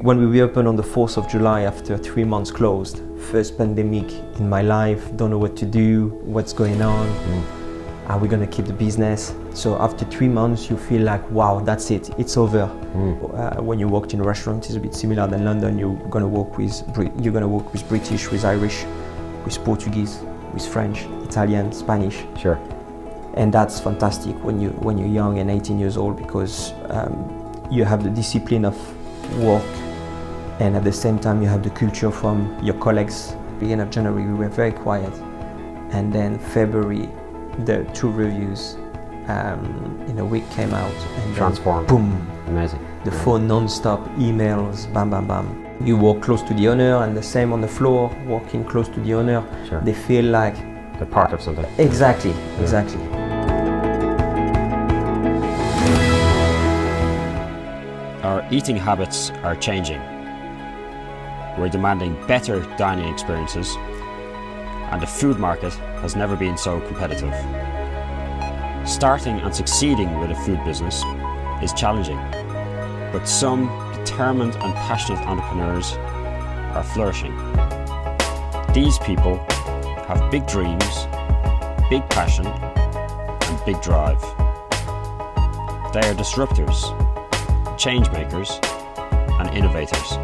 When we reopened on the 4th of July after 3 months closed, first pandemic in my life, don't know what to do, what's going on, are we gonna keep the business? So after 3 months you feel like, wow, that's it, it's over. When you worked in a restaurant, it's a bit similar than London. You're gonna work with British, with Irish, with Portuguese, with French, Italian, Spanish. Sure. And that's fantastic when you're young and 18 years old, because you have the discipline of work, and at the same time you have the culture from your colleagues. Beginning of January we were very quiet, and then February the 2 reviews in a week came out, and transformed. Boom! Amazing. The phone non-stop, emails, bam bam bam. You walk close to the owner, and the same on the floor, walking close to the owner. Sure. They feel like they're part of something. Exactly. Our eating habits are changing. We're demanding better dining experiences, and the food market has never been so competitive. Starting and succeeding with a food business is challenging, but some determined and passionate entrepreneurs are flourishing. These people have big dreams, big passion, and big drive. They are disruptors, change makers, and innovators.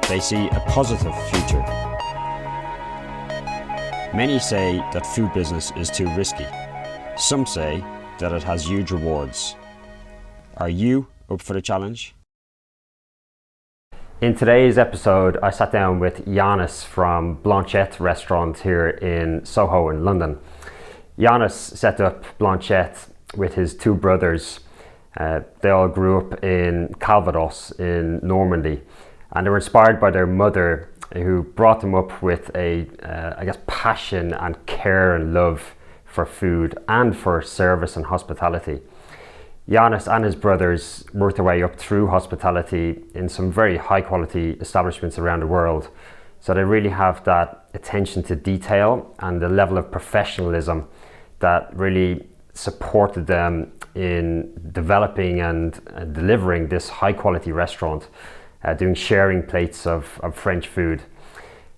They see a positive future. Many say that food business is too risky. Some say that it has huge rewards. Are you up for the challenge? In today's episode, I sat down with Yannis from Blanchette restaurant here in Soho in London. Yannis set up Blanchette with his 2 brothers. They all grew up in Calvados in Normandy, and they were inspired by their mother, who brought them up with a passion and care and love for food and for service and hospitality. Yannis and his brothers worked their way up through hospitality in some very high quality establishments around the world. So they really have that attention to detail and the level of professionalism that really supported them in developing and delivering this high quality restaurant, doing sharing plates of French food.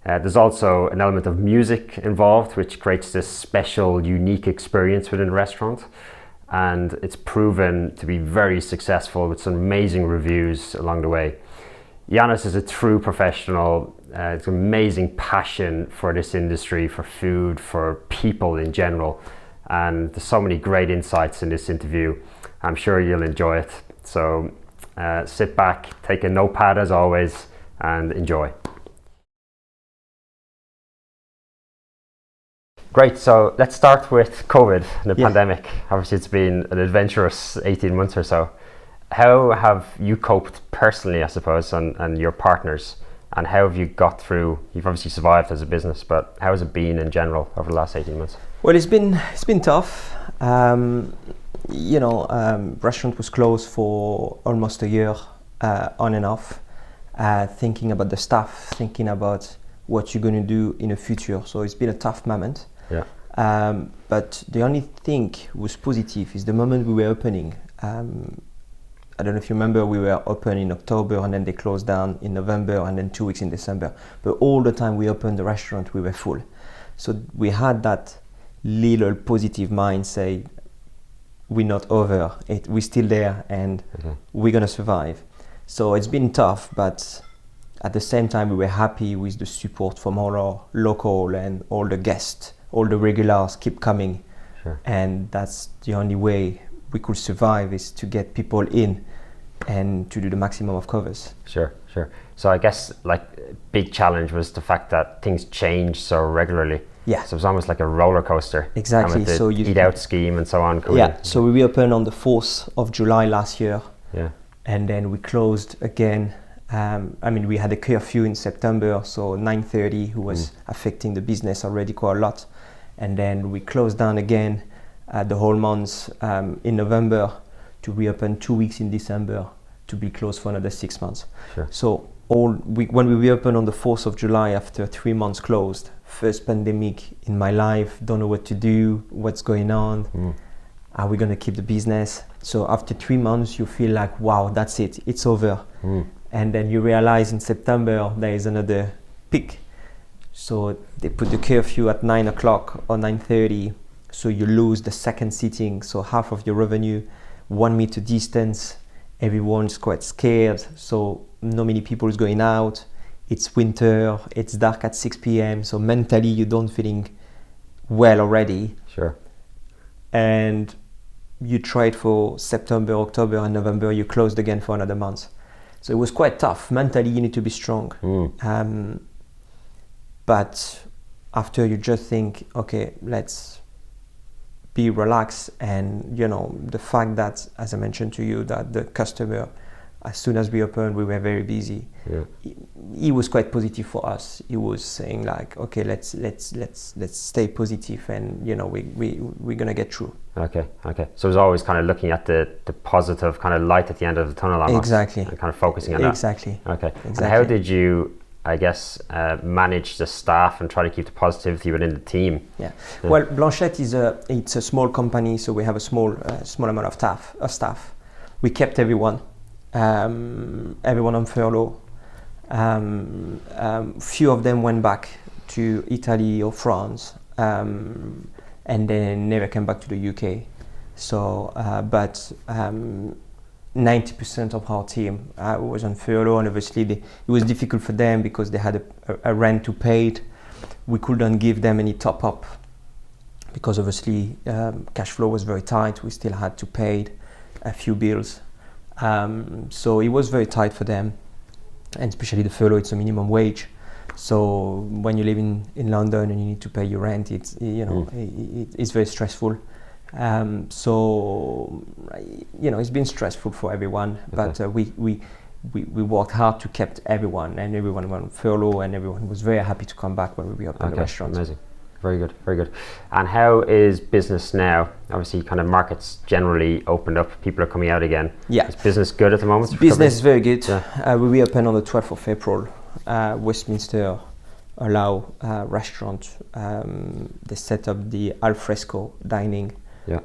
There's also an element of music involved, which creates this special, unique experience within the restaurant. And it's proven to be very successful with some amazing reviews along the way. Yannis is a true professional. It's an amazing passion for this industry, for food, for people in general. And there's so many great insights in this interview. I'm sure you'll enjoy it. So sit back, take a notepad as always, and enjoy. Great, so let's start with COVID, the pandemic. Obviously it's been an adventurous 18 months or so. How have you coped personally, I suppose, and your partners? And how have you got through? You've obviously survived as a business, but how has it been in general over the last 18 months? Well, it's been tough. Restaurant was closed for almost a year, on and off, thinking about the staff, thinking about what you're going to do in the future. So it's been a tough moment. Yeah. But the only thing was positive is the moment we were opening. I don't know if you remember, we were open in October and then they closed down in November and then 2 weeks in December. But all the time we opened the restaurant, we were full. So we had that little positive mind, say, we're not over, we're still there, and we're gonna survive. So it's been tough, but at the same time we were happy with the support from all our local and all the guests, all the regulars keep coming. Sure. And that's the only way we could survive, is to get people in and to do the maximum of covers. Sure. So I guess like big challenge was the fact that things change so regularly. Yeah. So it was almost like a roller coaster. Exactly. With the So you eat out scheme and so on. Yeah. So we reopened on the 4th of July last year. Yeah. And then we closed again. We had a curfew in September, so 9:30, who was affecting the business already quite a lot. And then we closed down again the whole month in November, to reopen 2 weeks in December, to be closed for another 6 months. Sure. So when we reopened on the 4th of July after 3 months closed, first pandemic in my life, don't know what to do, what's going on, are we going to keep the business? So after 3 months you feel like, wow, that's it, it's over. and then you realize in September there is another peak. So they put the curfew at 9 o'clock or 9:30, so you lose the second sitting, so half of your revenue, 1 meter distance, everyone's quite scared, so not many people is going out, it's winter, it's dark at 6 p.m, so mentally you don't feeling well already. Sure. And you tried for September, October and November, you closed again for another month. So it was quite tough. Mentally you need to be strong. But after you just think, okay, let's be relaxed, and the fact that, as I mentioned to you, that the customer, as soon as we opened, we were very busy. Yeah. He was quite positive for us. He was saying like, okay, let's stay positive, and we're gonna get through. Okay. So it was always kind of looking at the positive kind of light at the end of the tunnel, almost. Exactly. And kind of focusing on that. Exactly. Okay. Exactly. And how did you, I guess, manage the staff and try to keep the positivity within the team? Yeah. Well, Blanchette it's a small company, so we have a small amount of staff. We kept everyone on furlough. Few of them went back to Italy or France, and then never came back to the UK. So, but 90% of our team was on furlough, and obviously it was difficult for them because they had a rent to pay. We couldn't give them any top up because obviously cash flow was very tight. We still had to pay a few bills. So it was very tight for them, and especially the furlough, it's a minimum wage. So when you live in London and you need to pay your rent, it's it's very stressful. So it's been stressful for everyone, but we worked hard to keep everyone, and everyone went on furlough, and everyone was very happy to come back when we reopened the restaurant. Amazing. Very good. And how is business now? Obviously, kind of markets generally opened up, people are coming out again. Yeah. Is business good at the moment? Business is very good. Yeah. We reopened on the 12th of April. Westminster allow restaurant. They set up the al fresco dining. Yeah.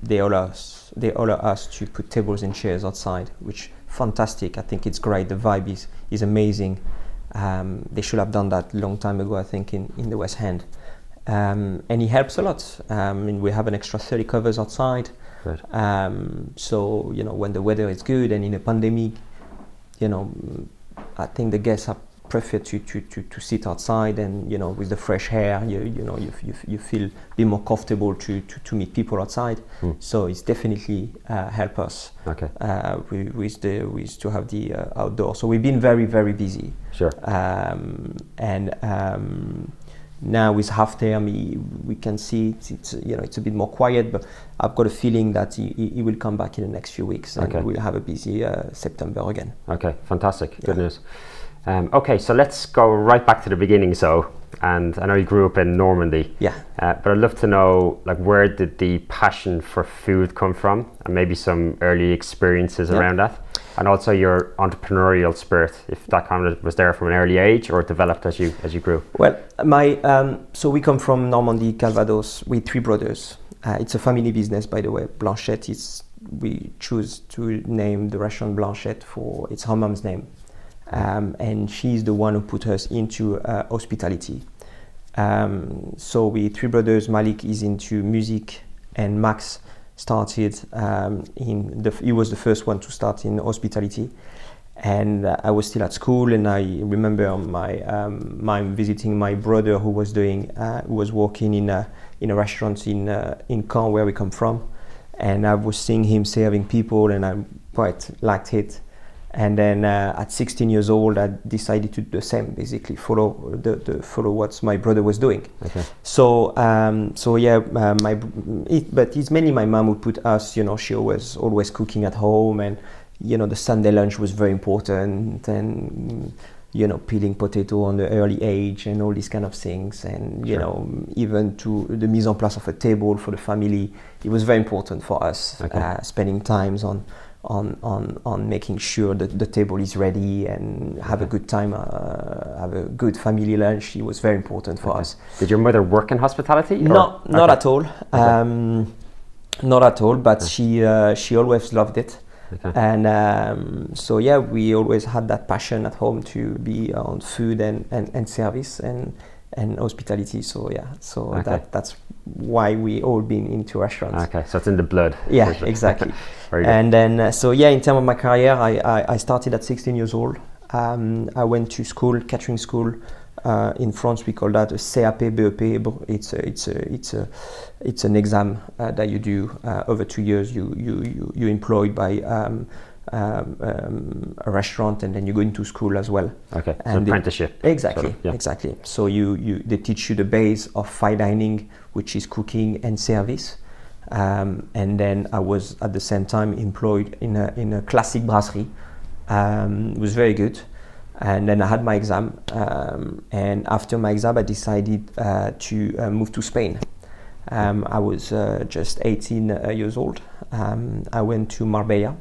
They allow us to put tables and chairs outside, which fantastic. I think it's great. The vibe is amazing. They should have done that a long time ago, I think, in the West End. And it helps a lot. We have an extra 30 covers outside. Right. So, when the weather is good, and in a pandemic, I think the guests are prefer to sit outside, and with the fresh air, you feel a bit more comfortable to meet people outside. So it's definitely help us. Okay. With to have the outdoor. So we've been very, very busy. Sure. Now with half term, we can see it's a bit more quiet, but I've got a feeling that he will come back in the next few weeks, and we'll have a busy September again. Okay, fantastic. Good news. Okay, so let's go right back to the beginning. And I know you grew up in Normandy. Yeah. But I'd love to know, where did the passion for food come from, and maybe some early experiences around that, and also your entrepreneurial spirit, if that kind of was there from an early age or developed as you grew. Well, so we come from Normandy, Calvados, with 3 brothers. It's a family business, by the way. Blanchette we choose to name the restaurant Blanchette for it's her mom's name. And she's the one who put us into hospitality. So we 3 brothers. Malik is into music, and Max started he was the first one to start in hospitality. And I was still at school, and I remember my visiting my brother who was working in a restaurant in Caen, where we come from, and I was seeing him serving people, and I quite liked it. And then at 16 years old, I decided to do the same, basically follow what my brother was doing. Okay. So but it's mainly my mom who put us. She was always cooking at home, and the Sunday lunch was very important, and peeling potato on the early age, and all these kind of things, and even to the mise en place of a table for the family, it was very important for us. Okay. Spending times on making sure that the table is ready and have a good time, have a good family lunch. It was very important for us. Did your mother work in hospitality? No, not at all. Not at all, but she always loved it. Okay. And so yeah, we always had that passion at home to be on food and service and hospitality. So yeah, so Okay. that's why we all been into restaurants. Okay, so it's in the blood. Yeah, exactly. Very good. And then so yeah, in terms of my career, I started at 16 years old. I went to school, catering school. In France, we call that a CAP BEP. It's an exam that you do over 2 years. You employed by a restaurant, and then you go into school as well. Okay, so And apprenticeship. Exactly, sort of, yeah. exactly. So they teach you the base of fine dining, which is cooking and service. And then I was at the same time employed in a classic brasserie. It was very good. And then I had my exam, and after my exam, I decided to move to Spain. I was just 18 years old. I went to Marbella.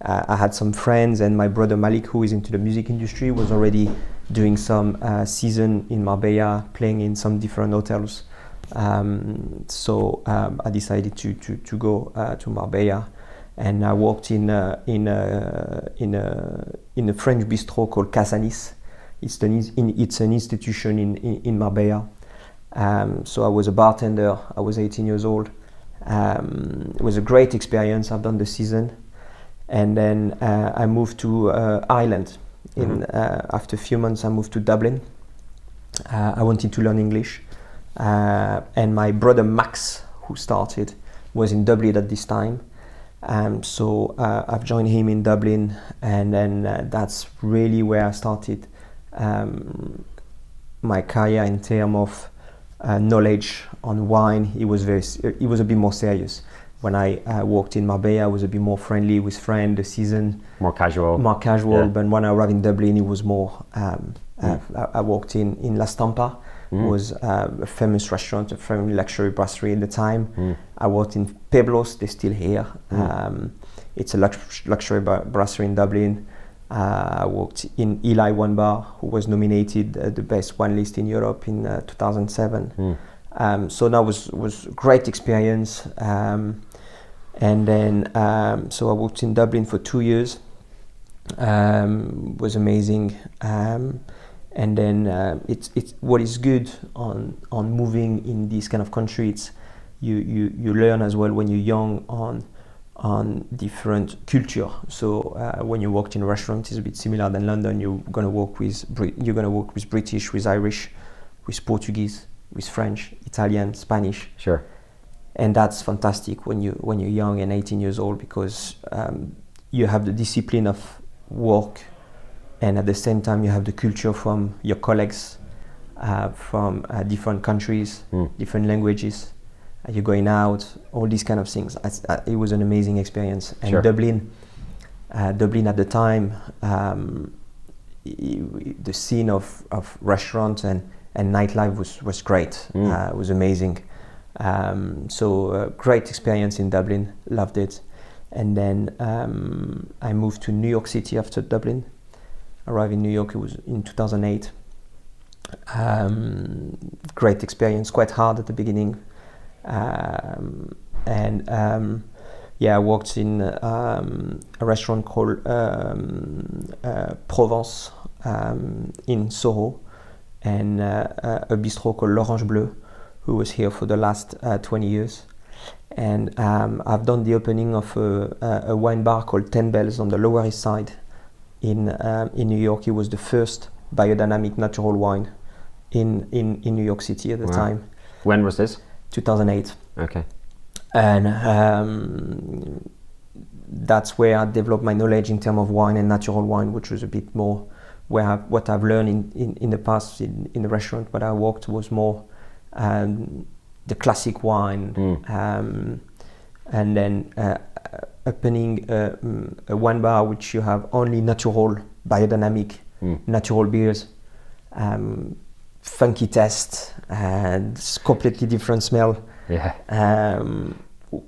I had some friends, and my brother Malik, who is into the music industry, was already doing some season in Marbella, playing in some different hotels. So I decided to go to Marbella. And I worked in a French bistro called Casanis. It's an institution in Marbella. So I was a bartender. I was 18 years old. It was a great experience. I've done the season, and then I moved to Ireland. After a few months, I moved to Dublin. I wanted to learn English, and my brother Max, who started, was in Dublin at this time. So I've joined him in Dublin, and then that's really where I started my career in terms of knowledge on wine. It was a bit more serious. When I worked in Marbella, I was a bit more friendly with friends. The season More casual. yeah. But when I arrived in Dublin, it was more. I worked in La Stampa. Was a famous restaurant, a famous luxury brasserie at the time. I worked in Peblos, they're still here. It's a luxury brasserie in Dublin. I worked in Eli Wine Bar, who was nominated the best wine list in Europe in 2007. So that was a great experience. And then so I worked in Dublin for 2 years. Was amazing. And then it's what is good on moving in this kind of country. It's you learn as well when you're young on different culture. So when you work in a restaurant, it's a bit similar than London. You're gonna work with British, with Irish, with Portuguese, with French, Italian, Spanish. Sure. And that's fantastic when you're young and 18 years old, because you have the discipline of work. And at the same time, you have the culture from your colleagues from different countries, different languages. You're going out, all these kind of things. It was an amazing experience. And Sure. Dublin at the time, the scene of restaurants and nightlife was great. It was amazing. So great experience in Dublin, loved it. And then I moved to New York City after Dublin. Arrived in New York, it was in 2008. Great experience, quite hard at the beginning. I worked in a restaurant called Provence in Soho, and a bistro called L'Orange Bleu, who was here for the last 20 years. And I've done the opening of a wine bar called 10 Bells on the Lower East Side in New York. It was the first biodynamic natural wine in New York City at the time. When was this? 2008. Okay. And that's where I developed my knowledge in terms of wine and natural wine, which was a bit more what I've learned in the past in the restaurant where I worked was more the classic wine, and then opening a wine bar which you have only natural, biodynamic, natural beers, funky taste, and completely different smell. Yeah.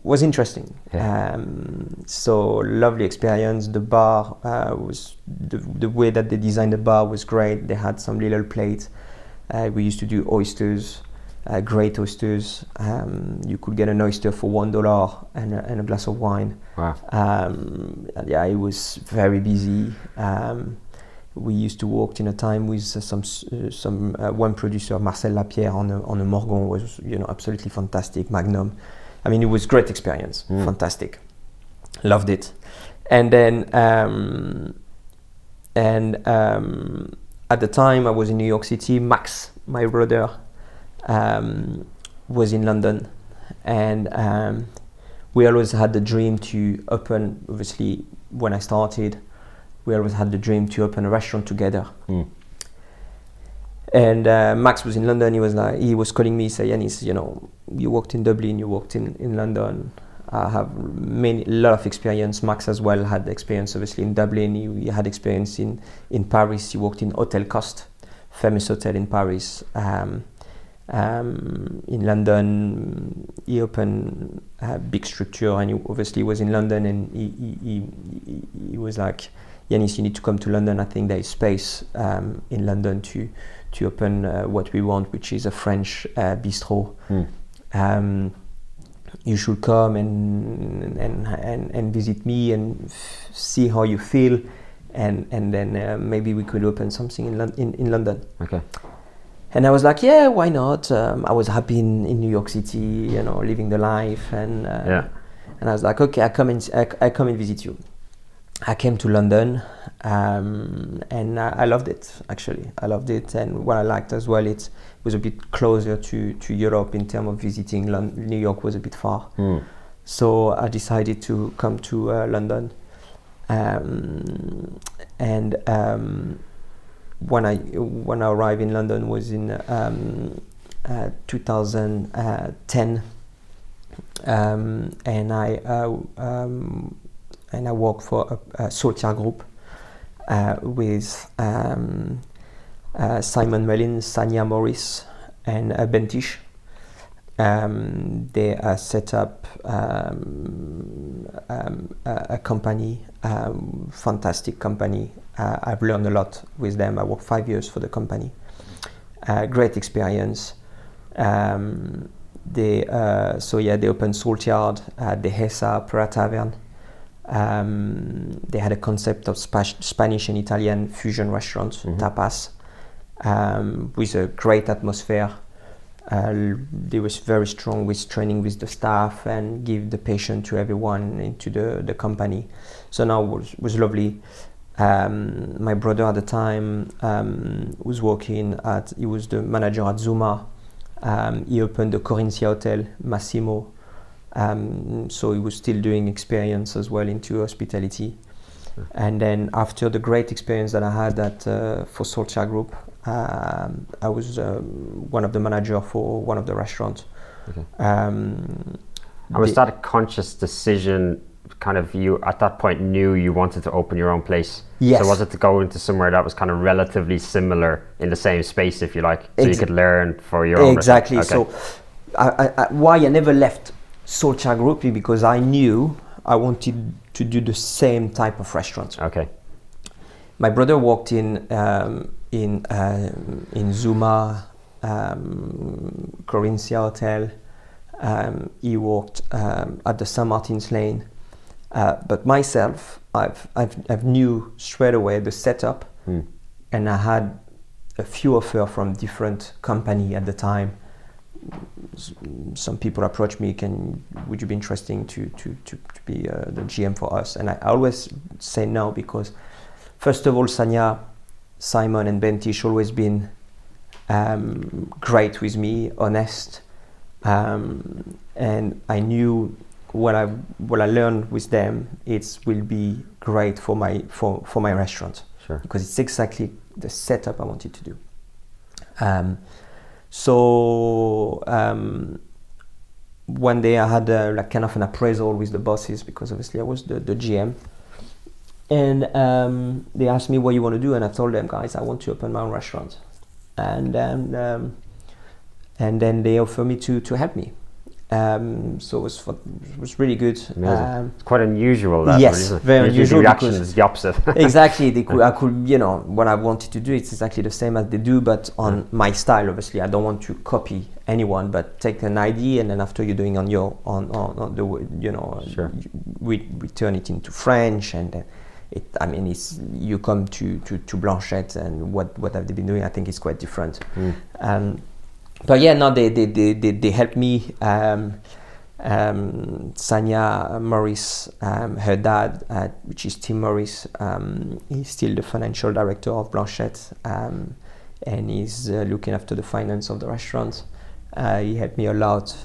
Was interesting. Yeah. So lovely experience. The bar was the way that they designed the bar was great. They had some little plates. We used to do oysters. great oysters. You could get an oyster for $1 and a glass of wine. Wow. Yeah, it was very busy. We used to work in a time with some one producer, Marcel Lapierre, on a Morgon, was absolutely fantastic. Magnum. I mean, it was great experience. Fantastic. Loved it. And then at the time I was in New York City. Max, my brother, was in London, and we always had the dream to open. Obviously, when I started, we always had the dream to open a restaurant together. And Max was in London. He was calling me, say, Yannis, you worked in Dublin, you worked in London. I have a lot of experience. Max as well had experience, obviously, in Dublin. He had experience in Paris. He worked in Hotel Coste, famous hotel in Paris. In London, he opened a big structure, and he obviously was in London, and he was like, Yannis, you need to come to London. I think there is space in London to open what we want, which is a French bistro. You should come and visit me and see how you feel, and then maybe we could open something in London. Okay. And I was like, yeah, why not? I was happy in New York City, living the life, and I was like, okay, I come and visit you. I came to London, and I loved it. Actually, I loved it, and what I liked as well, it was a bit closer to Europe in terms of visiting. New York was a bit far, so I decided to come to London, and when I arrived in London was in 2010, and I worked for a Saltier group with Simon Mullins, Sanya Morris, and Bentish. They set up a company, fantastic company. I've learned a lot with them. I worked 5 years for the company. Great experience. They opened Saltyard at the Hesa Opera Tavern. They had a concept of Spanish and Italian fusion restaurants, tapas, with a great atmosphere. They was very strong with training with the staff and give the patient to everyone into the company. So now was lovely. My brother at the time was working he was the manager at Zuma. He opened the Corinthia Hotel, Massimo. So he was still doing experience as well into hospitality. And then after the great experience that I had for Saltier Group, I was one of the managers for one of the restaurants. Okay. And was that a conscious decision? Kind of, you at that point knew you wanted to open your own place. Yes. So was it to go into somewhere that was kind of relatively similar in the same space, if you like, so you could learn for your own exactly. Okay. So why I never left Saltier Group, because I knew I wanted to do the same type of restaurant. Okay. My brother worked in Zuma, Corinthia Hotel. He worked at the St. Martin's Lane. But myself, I've knew straight away the setup, and I had a few offers from different company at the time. Some people approached me, would you be interested to be the GM for us? And I always say no, because first of all, Sanya, Simon and Bentish always been great with me, honest, and I knew what I learned with them, it will be great for my restaurant. Sure. Because it's exactly the setup I wanted to do. So one day I had kind of an appraisal with the bosses, because obviously I was the GM, and they asked me what you want to do, and I told them, guys, I want to open my own restaurant, and then they offered me to help me. So it was really good. It's quite unusual. That yes, one, isn't it? very Usually unusual. The reaction is the opposite. Exactly. I could, what I wanted to do, it's exactly the same as they do, but on my style. Obviously, I don't want to copy anyone, but take an idea, and then after you're doing on your on the Sure. we turn it into French, and then it's you come to Blanchette, and what have they been doing? I think it's quite different. But yeah, no, they helped me. Sanya Morris, her dad, which is Tim Morris, he's still the financial director of Blanchette, and he's looking after the finance of the restaurant. He helped me a lot.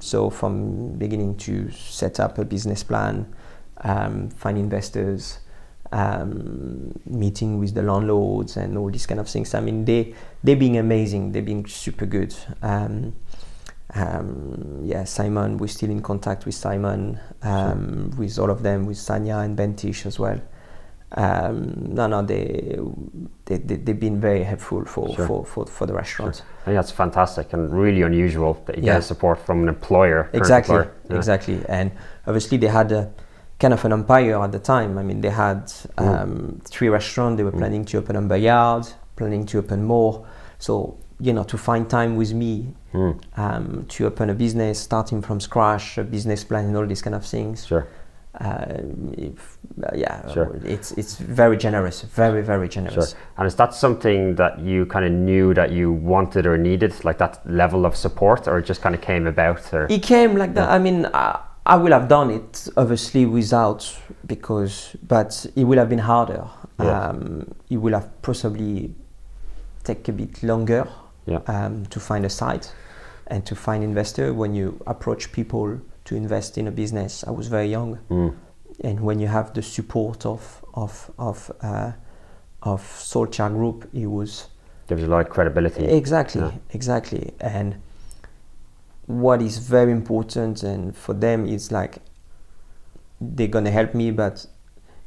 So from beginning to set up a business plan, find investors, meeting with the landlords and all these kind of things. I mean, they're being amazing. They're being super good. Simon, we're still in contact with Simon, with all of them, with Sanya and Bentish as well. They've been very helpful for the restaurant. Sure. I think that's fantastic and really unusual that you get support from an employer. Exactly. And obviously they had a kind of an empire at the time. I mean, they had 3 restaurants. They were planning to open Amber Yard, planning to open more. So, to find time with me to open a business, starting from scratch, a business plan and all these kind of things. Sure. Sure. It's very generous, very, very generous. Sure. And is that something that you kind of knew that you wanted or needed, like that level of support, or it just kind of came about? Or? It came like that. I mean, I will have done it obviously without, but it will have been harder. It will have possibly take a bit longer to find a site and to find investor. When you approach people to invest in a business, I was very young, and when you have the support of Solskjaer Group, it was gives you a lot of credibility. Exactly. And what is very important, and for them, it's like they're gonna help me, but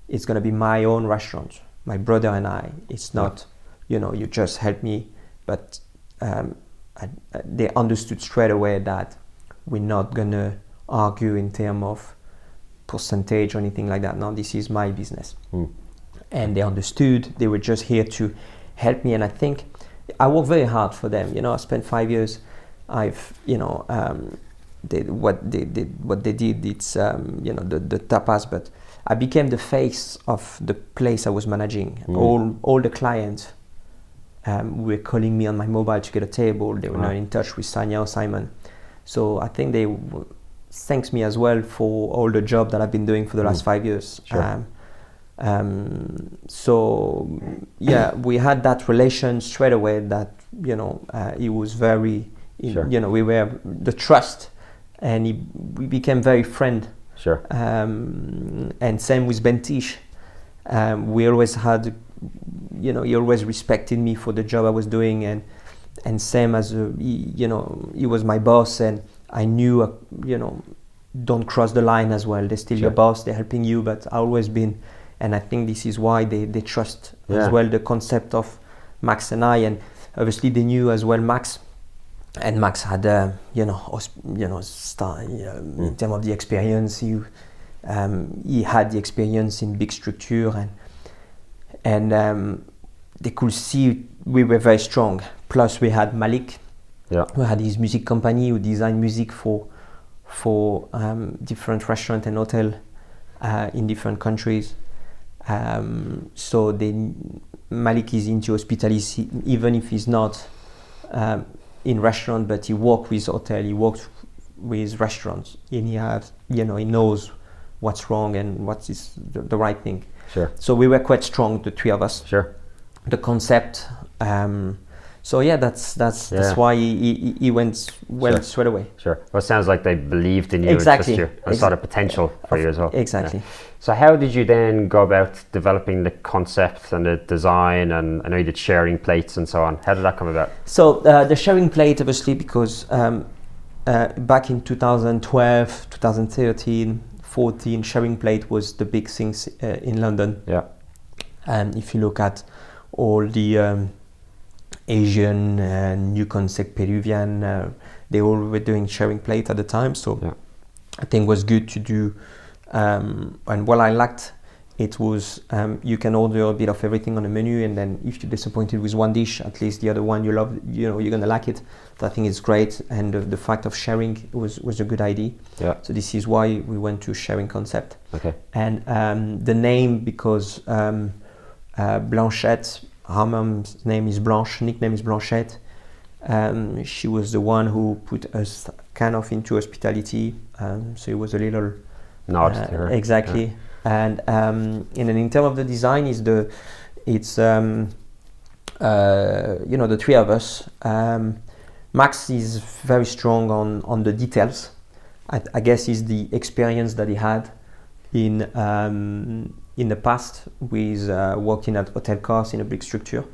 it's gonna be my own restaurant, my brother and I. It's not, you just help me, but they understood straight away that we're not gonna argue in terms of percentage or anything like that. No, this is my business. And they understood. They were just here to help me, and I think I worked very hard for them. I spent 5 years. What they did, it's the tapas, but I became the face of the place I was managing. All the clients were calling me on my mobile to get a table. They were not in touch with Sanya or Simon. So I think they thanks me as well for all the job that I've been doing for the last 5 years. Sure. We had that relation straight away that, it was very, we were the trust, and we became very friend. Sure. And same with Bentish. We always had, he always respected me for the job I was doing, and same as, he was my boss, and I knew, don't cross the line as well. They're still your boss, they're helping you, but I always been, and I think this is why they trust as well the concept of Max and I, and obviously they knew as well Max, and Max had, in terms of the experience, he had the experience in big structure, and they could see we were very strong. Plus we had Malik, who had his music company, who designed music for different restaurants and hotels in different countries. So Malik is into hospitality, even if he's not in restaurant, but he works with hotel, he works with restaurants, and he knows what's wrong and what is the right thing. Sure. So we were quite strong, the 3 of us. Sure. The concept. That's why he went straight away. Sure. Well, it sounds like they believed in you Exactly. and saw the potential for you as well. Exactly. Yeah. So how did you then go about developing the concept and the design? And I know you did sharing plates and so on. How did that come about? So the sharing plate, obviously, because back in 2012, 2013, 14, sharing plate was the big things in London. Yeah. And if you look at all the Asian, new concept Peruvian. They all were doing sharing plate at the time, so I think it was good to do. And what I liked, it was you can order a bit of everything on the menu, and then if you're disappointed with one dish, at least the other one you love, you're gonna like it. So I think it's great, and the fact of sharing was a good idea. Yeah. So this is why we went to sharing concept. Okay. And the name, because Blanchette, her mom's name is Blanche, nickname is Blanchette. She was the one who put us kind of into hospitality, so it was a little nod to her. Exactly. Yeah. And in terms of the design, it's the three of us. Max is very strong on the details. I guess it's the experience that he had in the past with working at hotel cars in a big structure.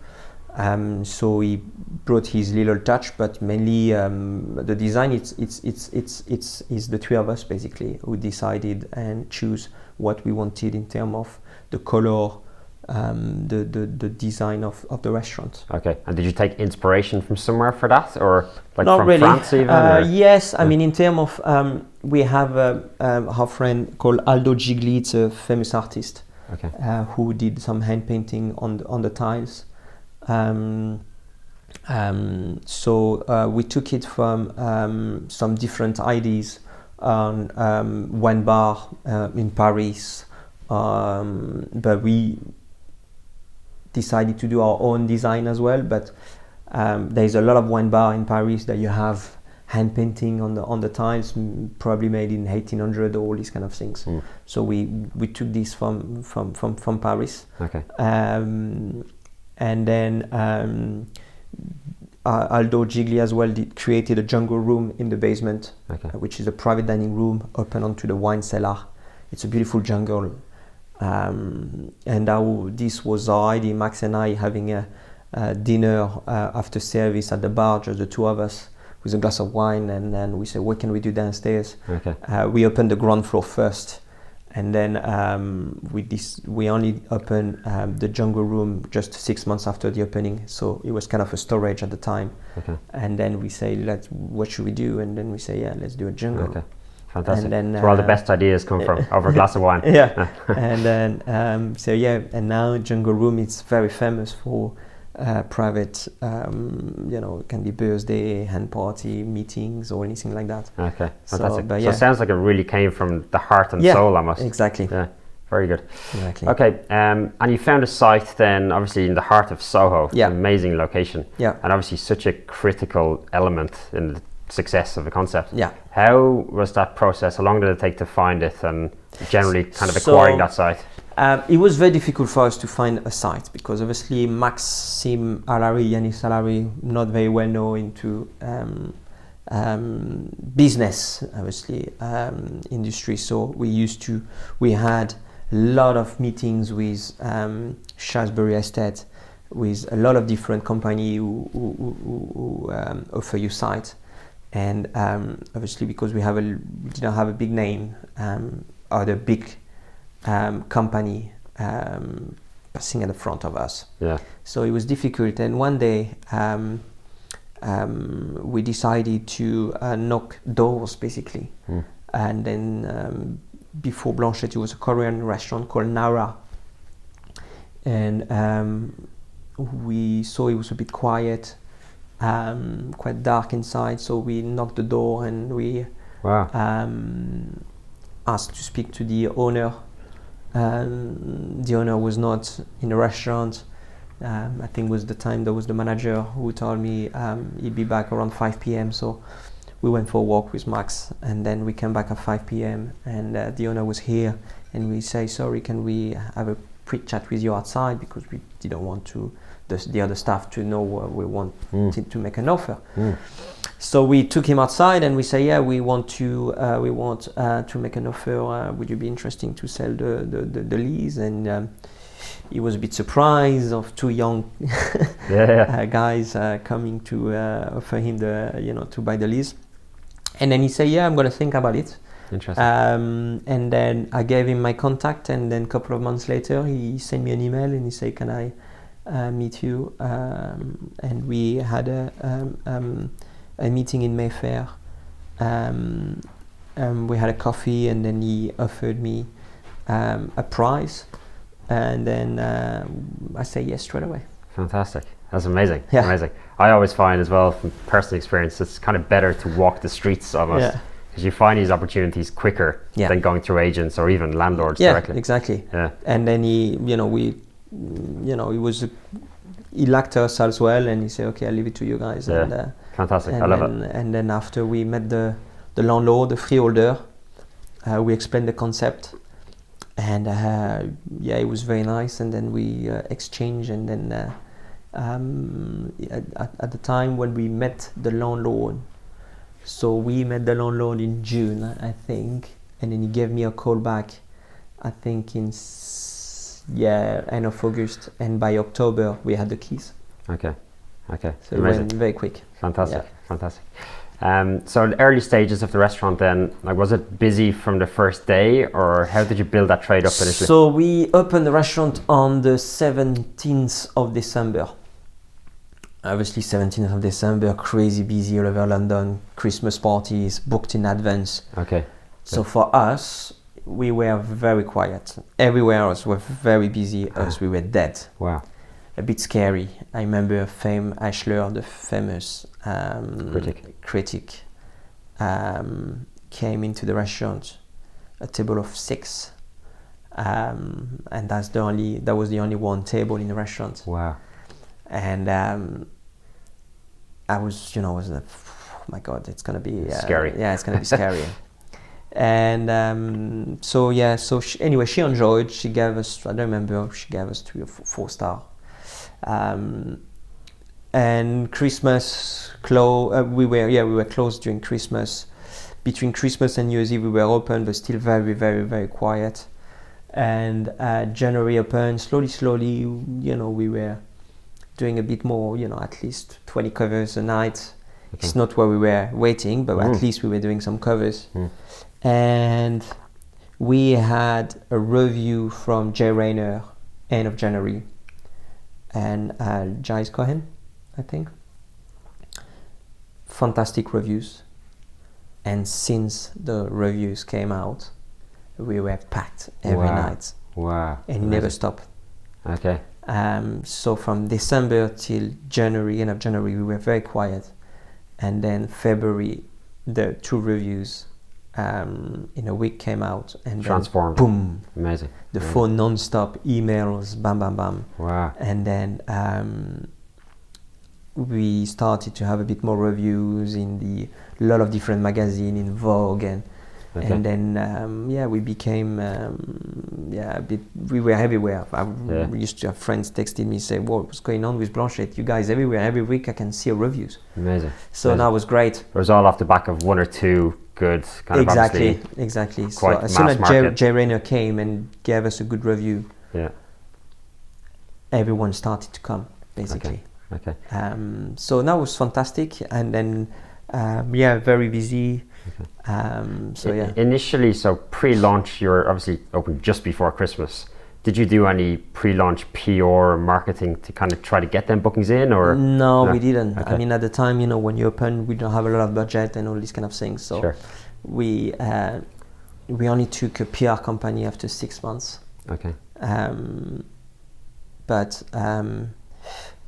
So he brought his little touch, but mainly the design. It's the three of us basically who decided and choose what we wanted in terms of the color, the design of the restaurant. Okay, and did you take inspiration from somewhere for that, or like Not from really. France even? Yes, I mean in terms of we have our friend called Aldo Gigli. It's a famous artist who did some hand painting on the tiles. So we took it from some different ideas on wine bar in Paris, but we decided to do our own design as well. But there's a lot of wine bar in Paris that you have hand painting on the tiles, probably made in 1800, all these kind of things. So we took this from Paris. Okay. And then Aldo Gigli as well created a jungle room in the basement, which is a private dining room open onto the wine cellar. It's a beautiful jungle. And this was our idea, Max and I having a dinner after service at the bar, just the two of us with a glass of wine, and then we said, what can we do downstairs? We opened the ground floor first. And then we only opened the jungle room just 6 months after the opening, so it was kind of a storage at the time. And then we say, what should we do? And then we say, let's do a jungle. Okay, fantastic. And then, that's where all the best ideas come from, over a glass of wine. And then and now jungle room is very famous for private, it can be birthday, hand party, meetings, or anything like that. Okay, fantastic. So it sounds like it really came from the heart and soul almost. Exactly. Yeah, very good. Exactly. Okay, and you found a site then, obviously in the heart of Soho. Yeah. Amazing location. Yeah. And obviously such a critical element in the success of the concept. Yeah. How was that process? How long did it take to find it, and generally kind of acquiring that site? It was very difficult for us to find a site because obviously Yannis Alary, not very well known into business, obviously industry. So we had a lot of meetings with Shaftesbury Estate, with a lot of different companies who offer you site, and obviously because we didn't have a big name or the big company passing at the front of us. Yeah. So it was difficult, and one day we decided to knock doors basically. And then before Blanchette, it was a Korean restaurant called Nara, and we saw it was a bit quiet, quite dark inside, so we knocked the door and we asked to speak to the owner. The owner was not in the restaurant. I think it was the time there was the manager who told me he'd be back around 5 p.m. So we went for a walk with Max, and then we came back at 5 p.m. and the owner was here, and we say, sorry, can we have a quick chat with you outside, because we didn't want the other staff to know we wanted to make an offer. So we took him outside and we say, we want to make an offer. Would you be interested to sell the lease? And he was a bit surprised of two young guys coming to offer him to buy the lease. And then he said, I'm going to think about it. Interesting. And then I gave him my contact, and then a couple of months later he sent me an email and he said, can I meet you. And we had a meeting in Mayfair. We had a coffee, and then he offered me a prize, and then I say yes straight away. Fantastic. That's amazing. Yeah. Amazing. I always find as well from personal experience, it's kind of better to walk the streets almost, because you find these opportunities quicker than going through agents or even landlords directly. Exactly. Yeah. And then he liked us as well, and he said, okay, I'll leave it to you guys. Yeah. And, Fantastic. and I love then, it. And then after we met the landlord, the freeholder, we explained the concept, and it was very nice. And then we exchanged, and then at the time when we met the landlord, so we met the landlord in June, I think, and then he gave me a call back, I think in end of August, and by October we had the keys. Okay. So Amazing. it went very quick. Fantastic. So the early stages of the restaurant then, like, was it busy from the first day, or how did you build that trade up initially? So we opened the restaurant on the 17th of December. Obviously 17th of December, crazy busy all over London, Christmas parties booked in advance. Okay. So for us, we were very quiet. Everywhere else were very busy, us we were dead. Wow. A bit scary. I remember Ashler, the famous critic, came into the restaurant, a table of 6, and that was the only one table in the restaurant. Wow. And I was like, oh my God, it's gonna be scary. Yeah, it's gonna be scary. And anyway, she enjoyed. She gave us, I don't remember, she gave us 3 or 4 star. And Christmas we were closed during Christmas. Between Christmas and New Year's Eve we were open, but still very, very, very quiet. And January opened slowly. We were doing a bit more, at least 20 covers a night. Okay. It's not where we were waiting, but at least we were doing some covers. And we had a review from Jay Rayner end of January, and Jais Cohen, I think. Fantastic reviews. And since the reviews came out, we were packed every night. Wow. And never stopped. Okay. So from December till January, end of January, we were very quiet. And then February, the 2 reviews in a week came out, and transformed. Then, boom! Amazing. The phone non-stop, emails, bam, bam, bam. Wow. And then we started to have a bit more reviews in a lot of different magazines, in Vogue, and then we became we were everywhere. We used to have friends texting me, say, what's going on with Blanchette? You guys everywhere, every week I can see your reviews. Amazing. So that was great. It was all off the back of 1 or 2 good kind of exactly. So as soon as Jay Rayner came and gave us a good review, everyone started to come, basically. Okay. So that was fantastic, and then very busy. Okay. Initially, so pre-launch, you were obviously open just before Christmas. Did you do any pre-launch PR marketing to kind of try to get them bookings in, or? No, we didn't. Okay. I mean, at the time, when you open, we don't have a lot of budget and all these kind of things. So we only took a PR company after 6 months. Okay.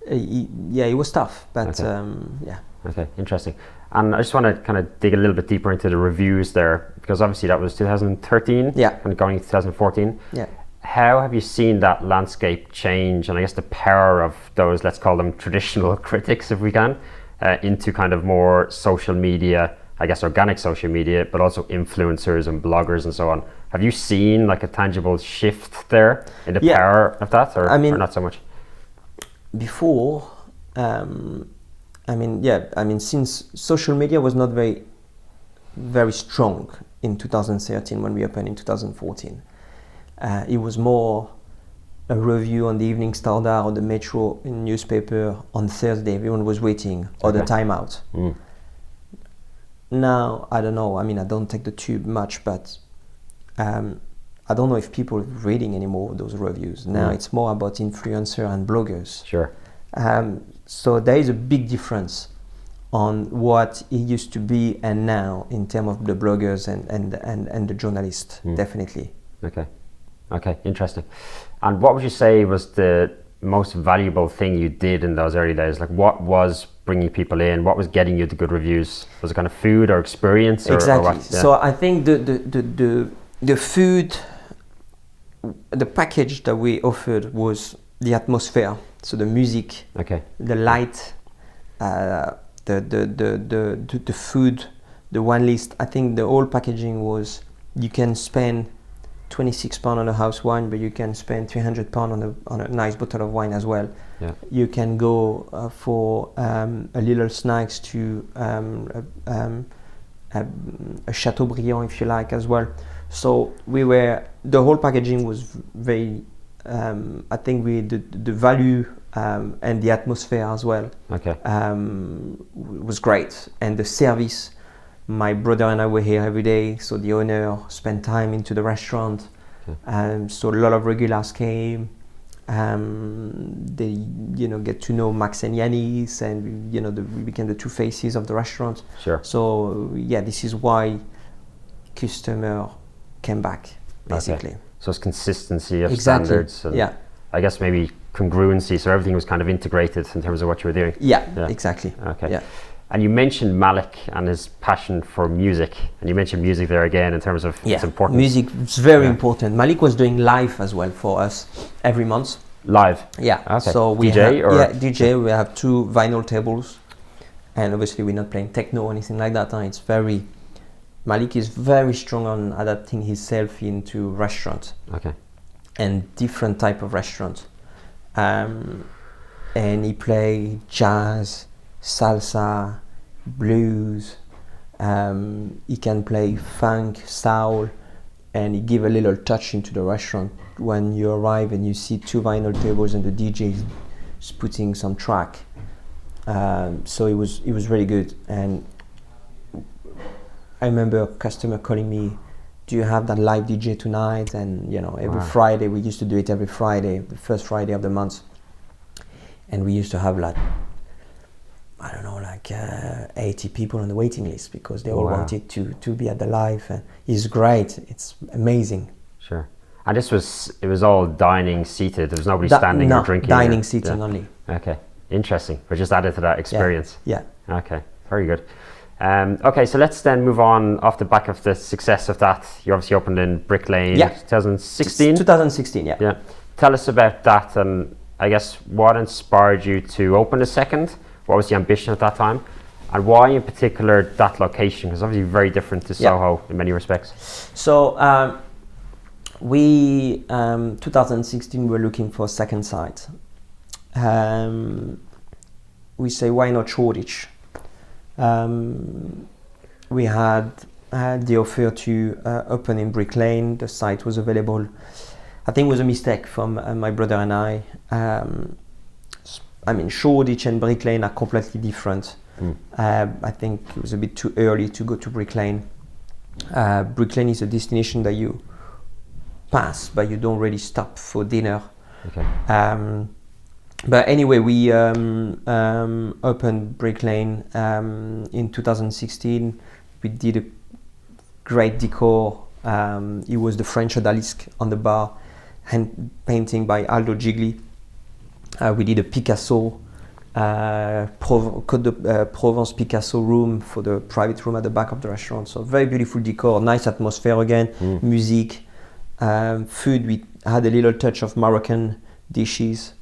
It was tough, but Okay, interesting. And I just want to kind of dig a little bit deeper into the reviews there, because obviously that was 2013, and going into 2014. Yeah. How have you seen that landscape change, and I guess the power of those, let's call them traditional critics, if we can, into kind of more social media, I guess organic social media, but also influencers and bloggers and so on? Have you seen like a tangible shift there in the power of that, or not so much? Before, since social media was not very, very strong in 2013 when we opened in 2014, it was more a review on the Evening Standard or the Metro newspaper on Thursday. Everyone was waiting, or the Time Out. Now, I don't know. I mean, I don't take the tube much, but I don't know if people are reading anymore those reviews. Now it's more about influencer and bloggers. Sure. So there is a big difference on what it used to be and now in terms of the bloggers and the journalists, definitely. Okay, interesting. And what would you say was the most valuable thing you did in those early days? Like, what was bringing people in? What was getting you the good reviews? Was it kind of food or experience? Exactly. Or what? Yeah. So I think the food, the package that we offered was the atmosphere. So the music, the light, the food, the wine list. I think the whole packaging was, you can spend £26 on a house wine, but you can spend £300 on a nice bottle of wine as well. Yeah. You can go for a little snacks to a Chateaubriand, if you like, as well. So the whole packaging was very, I think the value and the atmosphere as well was great. And the service, my brother and I were here every day, so the owner spent time into the restaurant. So a lot of regulars came. They get to know Max and Yannis, and we became the two faces of the restaurant. Sure. So this is why customer came back, basically. Okay. So it's consistency of standards. And I guess maybe congruency, so everything was kind of integrated in terms of what you were doing. Yeah. Exactly. Okay. Yeah. And you mentioned Malik and his passion for music, and you mentioned music there again in terms of its importance. Music is very important. Malik was doing live as well for us every month. Live? Yeah. Okay. So we DJ or? Yeah, DJ. We have 2 vinyl tables, and obviously we're not playing techno or anything like that. Malik is very strong on adapting himself into restaurants. Okay. And different type of restaurants. And he play jazz, salsa, blues. He can play funk, soul, and he give a little touch into the restaurant when you arrive and you see 2 vinyl tables and the DJ is putting some track. So it was really good. And I remember a customer calling me, "Do you have that live DJ tonight?" And every Friday, we used to do it every Friday, the first Friday of the month. And we used to have 80 people on the waiting list because they all wanted to be at the live. And it's great. It's amazing. Sure. And it was all dining seated. There was nobody standing or drinking. Dining seating only. Okay. Interesting. But just added to that experience. Yeah. Okay. Very good. Okay, so let's then move on off the back of the success of that. You obviously opened in Brick Lane 2016? 2016, yeah. Yeah. Tell us about that, and I guess what inspired you to open a second? What was the ambition at that time? And why in particular that location? Because obviously very different to Soho in many respects. So we, 2016, we were looking for a second site. We say, why not Shoreditch? We had the offer to open in Brick Lane. The site was available. I think it was a mistake from my brother and I. Shoreditch and Brick Lane are completely different. I think it was a bit too early to go to Brick Lane. Brick Lane is a destination that you pass, but you don't really stop for dinner. Okay. But anyway, we opened Brick Lane in 2016. We did a great decor. It was the French odalisque on the bar, hand painting by Aldo Gigli. We did a Picasso, Côte de Provence Picasso room for the private room at the back of the restaurant. So very beautiful decor, nice atmosphere again, music, food. We had a little touch of Moroccan dishes.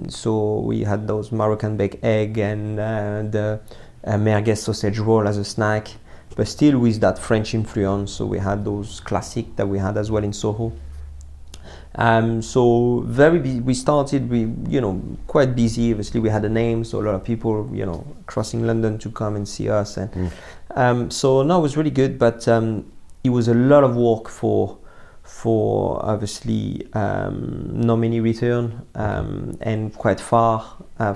So we had those Moroccan baked egg and the merguez sausage roll as a snack, but still with that French influence. So we had those classic that we had as well in Soho. So very busy. We started, quite busy. Obviously, we had a name, so a lot of people, crossing London to come and see us. And so no, it was really good, but it was a lot of work for obviously no many return and quite far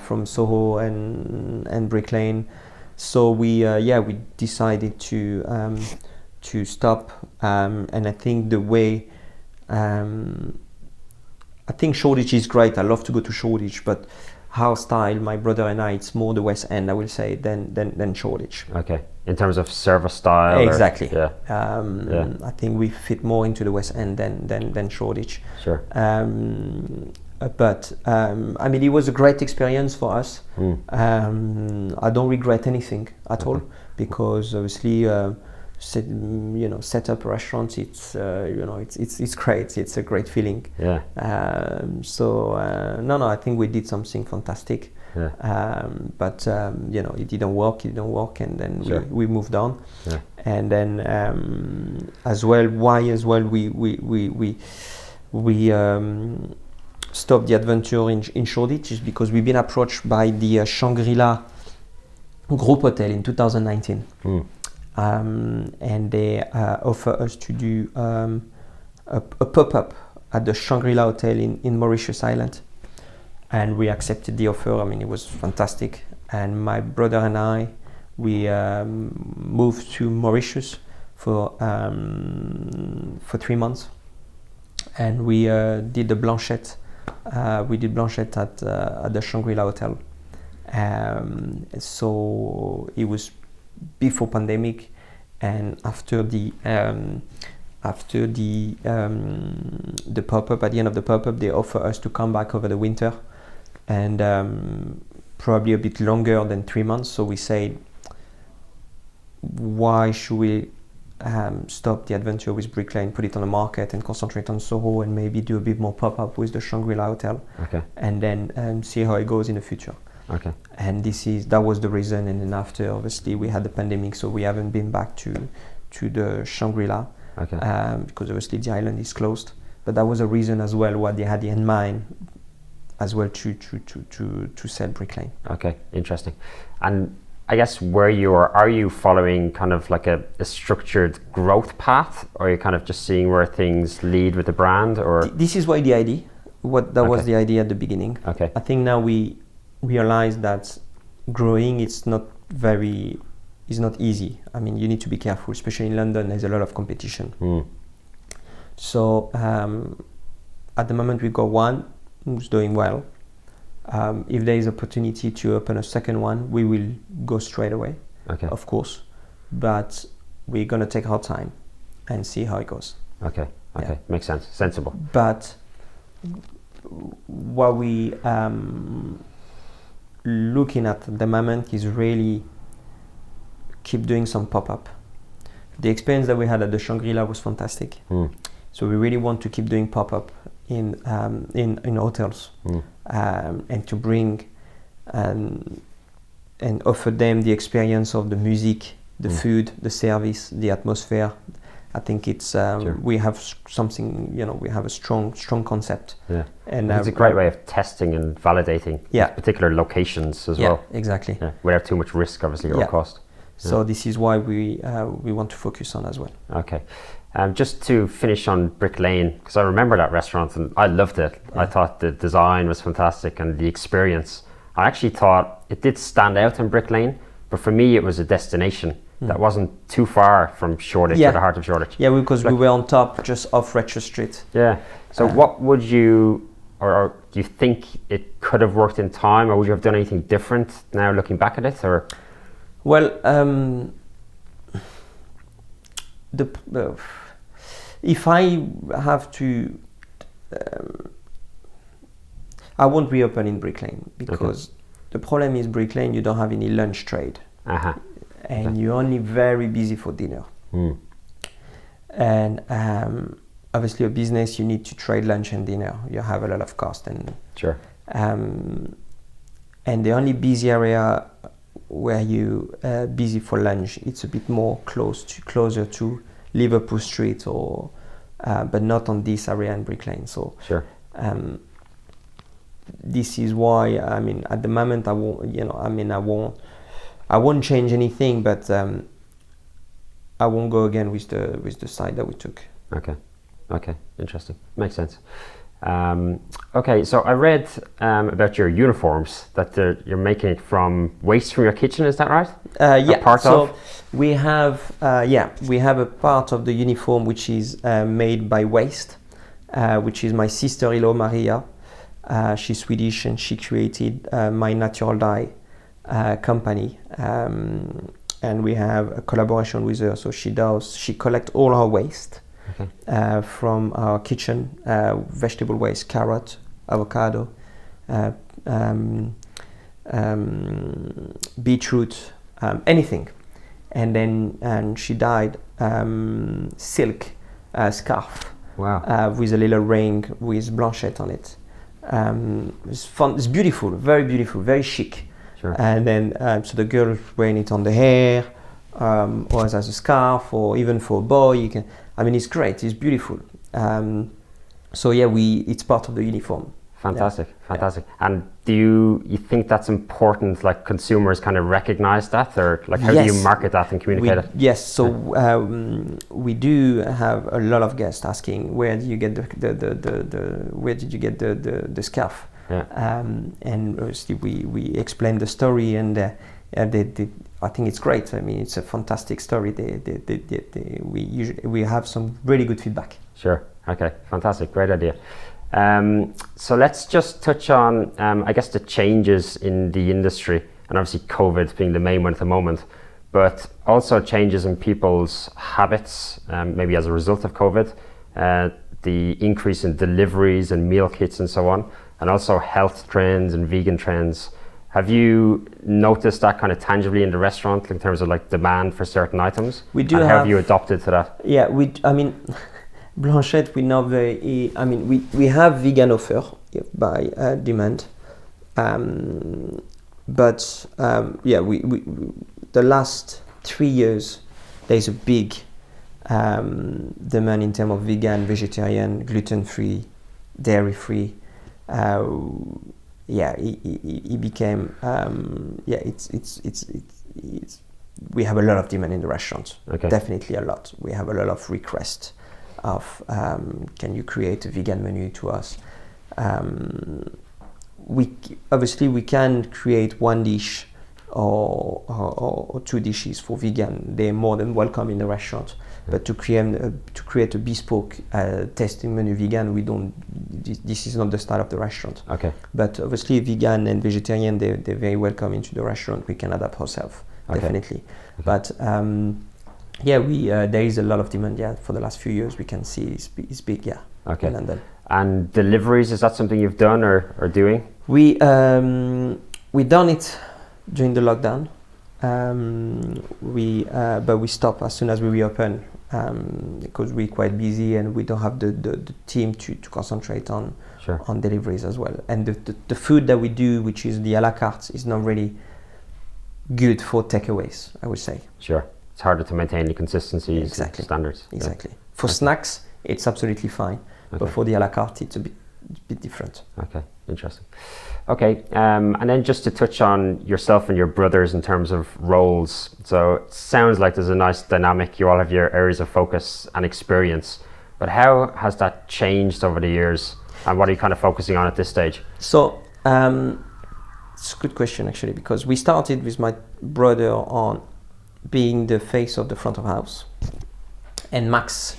from Soho and Brick Lane. So we decided to to stop. And I think the way, I think Shoreditch is great. I love to go to Shoreditch, but our style, my brother and I, it's more the West End, I will say, than Shoreditch. Okay. In terms of service style? Exactly. Yeah. I think we fit more into the West End than Shoreditch. Sure. But I mean, it was a great experience for us. I don't regret anything at all, because obviously, set up a restaurant. It's it's great. It's a great feeling. Yeah. No, I think we did something fantastic. Yeah. But it didn't work, and then Sure. we moved on. Yeah. And then we stopped the adventure in Shoreditch is because we've been approached by the Shangri-La Group Hotel in 2019. And they offer us to do a pop-up at the Shangri-La Hotel in Mauritius Island. And we accepted the offer. I mean, it was fantastic. And my brother and I, we moved to Mauritius for 3 months. And we did the Blanchette. We did Blanchette at the Shangri-La Hotel. So it was before pandemic, and after the pop-up, at the end of the pop-up, they offer us to come back over the winter, and probably a bit longer than 3 months. So we said, why should we stop the adventure with Brick Lane, put it on the market, and concentrate on Soho, and maybe do a bit more pop-up with the Shangri-La Hotel, and then see how it goes in the future. Okay. And that was the reason. And then after, obviously, we had the pandemic, so we haven't been back to the Shangri-La, because obviously the island is closed. But that was a reason as well what they had in mind as well to sell Brick Lane. Okay, interesting. And I guess are you following kind of like a structured growth path, or are you kind of just seeing where things lead with the brand? Or this is why the idea. Was the idea at the beginning. Okay. I think now we realize that growing is not easy. I mean, you need to be careful, especially in London. There's a lot of competition. So at the moment we got one who's doing well. If there is opportunity to open a second one, we will go straight away. Okay. Of course, but we're gonna take our time and see how it goes. Okay. Yeah. Makes sense. Sensible. But what we looking at the moment is really keep doing some pop-up. The experience that we had at the Shangri-La was fantastic. So we really want to keep doing pop-up in hotels, and to bring and offer them the experience of the music, the food, the service, the atmosphere. I think it's Sure. we have something, we have a strong concept. Yeah. And it's a great way of testing and validating particular locations as well. Exactly. Yeah, without too much risk, obviously, or cost. So this is why we want to focus on as well. Okay. Just to finish on Brick Lane, because I remember that restaurant and I loved it. I thought the design was fantastic and the experience. I actually thought it did stand out in Brick Lane, but for me it was a destination that wasn't too far from Shoreditch, or the heart of Shoreditch. Yeah, because we were on top, just off Retro Street. Yeah. So what would you, or do you think it could have worked in time, or would you have done anything different now looking back at it? Or well, if I have to, I won't reopen in Brick Lane, because the problem is Brick Lane, you don't have any lunch trade. And you're only very busy for dinner. And obviously a business, you need to trade lunch and dinner. You have a lot of cost. And sure. And the only busy area where you busy for lunch, it's a bit more closer to Liverpool Street, or but not on this area in Brick Lane. So sure. This is why, I mean, at the moment I won't change anything, but I won't go again with the side that we took. Okay, interesting. Makes sense. Okay, so I read about your uniforms that you're making it from waste from your kitchen. Is that right? Yeah. So we have a part of the uniform which is made by waste, which is my sister-in-law Maria. She's Swedish and she created My Natural Dye company, and we have a collaboration with her. So she collects all our waste. Okay. From our kitchen, vegetable waste, carrot, avocado, beetroot, anything. And then she dyed silk scarf. Wow. With a little ring with Blanchette on it. It's fun. It's beautiful, very chic. Sure. And then so the girl wearing it on the hair, or as a scarf, or even for a boy. You can. I mean, it's great. It's beautiful. So yeah, it's part of the uniform. Fantastic. And do you think that's important? Like consumers kind of recognize that, or like how do you market that and communicate it? Yes. So we do have a lot of guests asking, where do you get where did you get the scarf? Yeah. And obviously we explain the story, and I think it's great. I mean, it's a fantastic story. We have some really good feedback. Sure. Okay. Fantastic. Great idea. So let's just touch on, I guess, the changes in the industry, and obviously COVID being the main one at the moment, but also changes in people's habits, maybe as a result of COVID, the increase in deliveries and meal kits and so on, and also health trends and vegan trends. Have you noticed that kind of tangibly in the restaurant in terms of like demand for certain items? We do. And how have you adopted to that? Yeah, I mean, Blanchette, we have vegan offer by demand, but we the last 3 years there's a big demand in terms of vegan, vegetarian, gluten-free, dairy-free. It became we have a lot of demand in the restaurant. Okay. Definitely a lot. We have a lot of requests of can you create a vegan menu to us. We can create one dish or two dishes for vegan. They're more than welcome in the restaurant. But to create a bespoke tasting menu vegan, we don't. This is not the style of the restaurant. Okay. But obviously, vegan and vegetarian, they're very welcome into the restaurant. We can adapt ourselves, definitely. Okay. But there is a lot of demand. Yeah, for the last few years, we can see it's big. Yeah. Okay. In London. And deliveries, is that something you've done or doing? We done it during the lockdown. But we stop as soon as we reopen because we're quite busy and we don't have the team to concentrate on deliveries as well. And the food that we do, which is the a la carte, is not really good for takeaways, I would say. Sure. It's harder to maintain the consistencies and standards. Exactly. Yeah. For snacks, it's absolutely fine. Okay. But for the a la carte, it's a bit different. Okay, interesting. Okay, and then just to touch on yourself and your brothers in terms of roles. So it sounds like there's a nice dynamic. You all have your areas of focus and experience. But how has that changed over the years? And what are you kind of focusing on at this stage? So it's a good question, actually, because we started with my brother on being the face of the front of house. And Max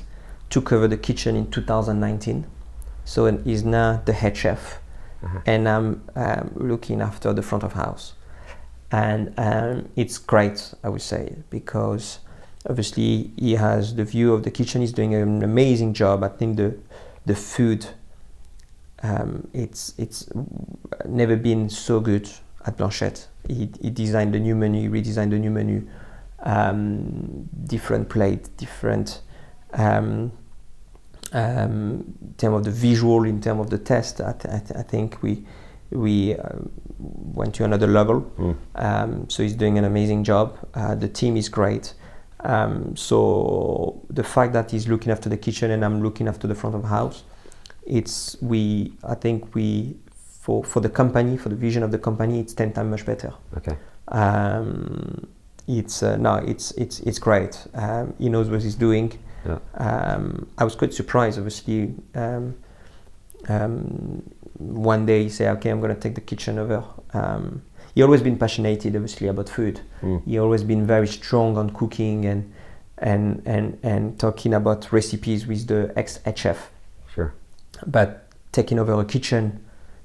took over the kitchen in 2019. So he's now the head chef. Uh-huh. And I'm looking after the front of house. And it's great, I would say, because obviously he has the view of the kitchen. He's doing an amazing job. I think the food, it's never been so good at Blanchette. He designed the new menu, he redesigned the new menu, different plate, different in terms of the visual, in terms of the taste. I think we went to another level. So he's doing an amazing job. The team is great. So the fact that he's looking after the kitchen and I'm looking after the front of the house, for the company, for the vision of the company, it's 10 times much better. Okay. It's great. He knows what he's doing. Yeah. I was quite surprised, obviously. One day he say, okay, I'm going to take the kitchen over. He always been passionate, obviously, about food. He always been very strong on cooking and talking about recipes with the ex-head chef. Sure. But taking over a kitchen,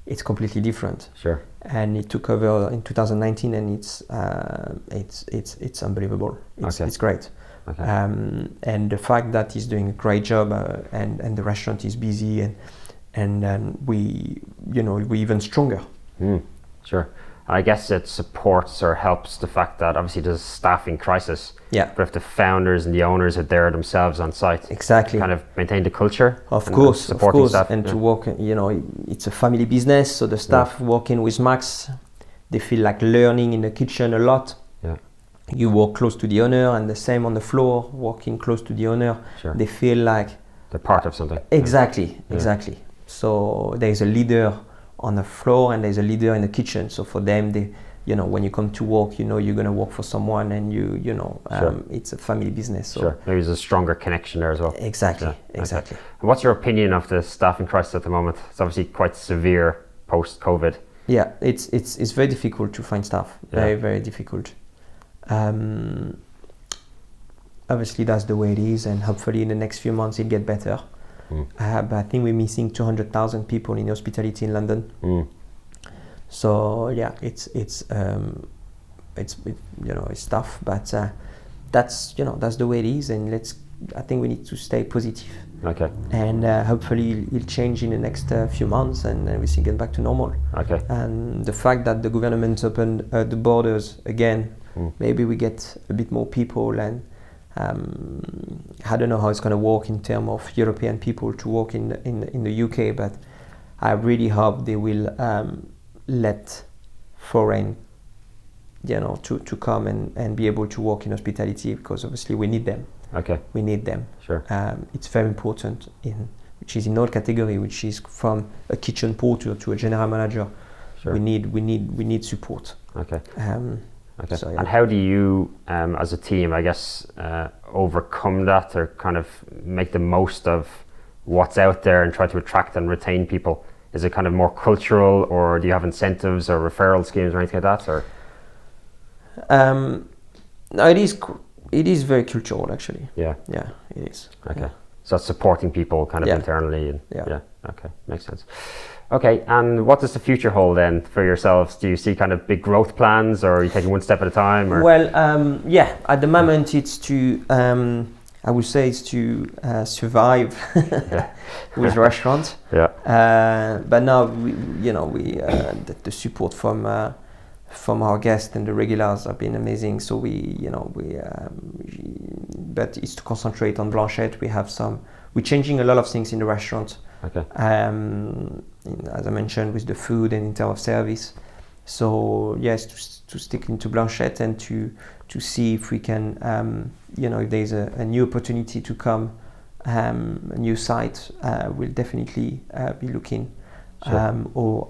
it's completely different. Sure. And he took over in 2019, and it's unbelievable. It's great. Okay. And the fact that he's doing a great job, and the restaurant is busy, and we're even stronger. Sure. I guess it supports or helps the fact that obviously there's a staffing crisis. Yeah. But if the founders and the owners are there themselves on site, exactly, kind of maintain the culture. Of course. Staff. And to work, it's a family business, so the staff working with Max, they feel like learning in the kitchen a lot. Yeah. You work close to the owner, and the same on the floor, working close to the owner. Sure. They feel like they're part of something. Exactly. So there's a leader on the floor, and there's a leader in the kitchen. So for them, they, when you come to work, you're going to work for someone, and it's a family business. So. Sure. Maybe there's a stronger connection there as well. Exactly. And what's your opinion of the staffing crisis at the moment? It's obviously quite severe post-COVID. Yeah, it's very difficult to find staff. Very, very difficult. Obviously, that's the way it is, and hopefully in the next few months it'll get better. But I think we're missing 200,000 people in hospitality in London. So yeah, it's tough, but that's the way it is, and I think we need to stay positive. Okay. And hopefully it'll change in the next few months, and everything get back to normal. Okay. And the fact that the government opened the borders again, maybe we get a bit more people, and I don't know how it's going to work in terms of European people to work in the UK, but I really hope they will let foreign, to come and be able to work in hospitality, because obviously we need them. Okay. We need them. Sure. It's very important which is in all category, which is from a kitchen porter to a general manager. Sure. We need support. Okay. Okay. So, yeah. And how do you, as a team, I guess, overcome that, or kind of make the most of what's out there and try to attract and retain people? Is it kind of more cultural, or do you have incentives or referral schemes or anything like that? Or no, it is very cultural, actually. Yeah. Yeah, it is. Okay. Yeah. So it's supporting people kind of internally. And yeah. Okay, makes sense. Okay, and what does the future hold then for yourselves? Do you see kind of big growth plans, or are you taking one step at a time? Or? Well, at the moment it's to, I would say it's to survive with restaurants. Yeah. But now the support from our guests and the regulars have been amazing. So but it's to concentrate on Blanchette. We're changing a lot of things in the restaurant. Okay. As I mentioned, with the food and in terms of service. So yes, to stick into Blanchette and to see if we can, if there's a new opportunity to come, a new site, we'll definitely be looking. Sure. Or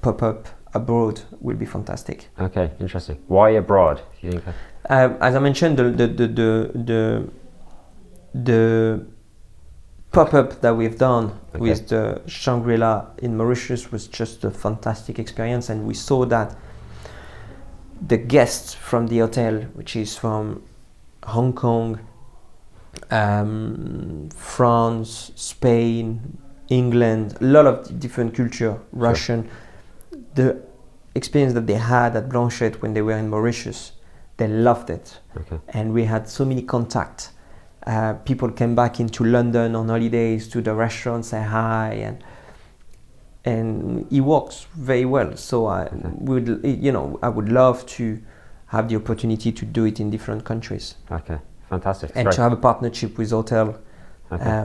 pop up abroad will be fantastic. Okay, interesting. Why abroad, do you think? As I mentioned, the pop-up that we've done with the Shangri-La in Mauritius was just a fantastic experience, and we saw that the guests from the hotel, which is from Hong Kong, France, Spain, England, a lot of different culture, Russian, the experience that they had at Blanchette when they were in Mauritius, they loved it. Okay. And we had so many contacts. People came back into London on holidays to the restaurant, say hi, and it works very well. So I would love to have the opportunity to do it in different countries. Okay, fantastic. And Great. to have a partnership with hotel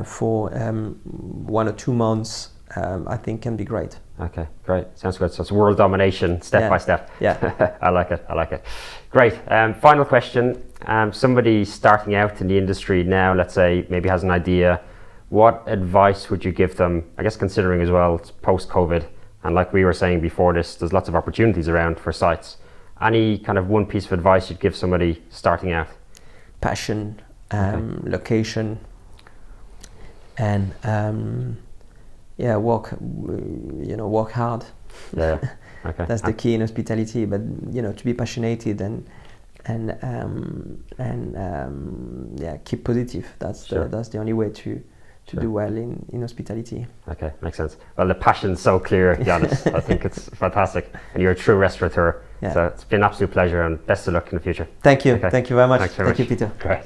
for 1 or 2 months, I think can be great. Okay, great. Sounds good. So it's world domination, step by step. Yeah. I like it. Great. Final question. Somebody starting out in the industry now, let's say, maybe has an idea. What advice would you give them? I guess considering as well it's post-COVID, and like we were saying before this, there's lots of opportunities around for sites. Any kind of one piece of advice you'd give somebody starting out? Passion, location, and yeah, work hard. Yeah. Okay. That's the key in hospitality. But to be passionate and yeah, keep positive. That's the only way to do well in hospitality. Okay, makes sense. Well, the passion's so clear, Yannis. I think it's fantastic, and you're a true restaurateur. Yeah. So it's been an absolute pleasure, and best of luck in the future. Thank you. Okay. Thank you very much. Thanks very much. Thank you, Peter. Great.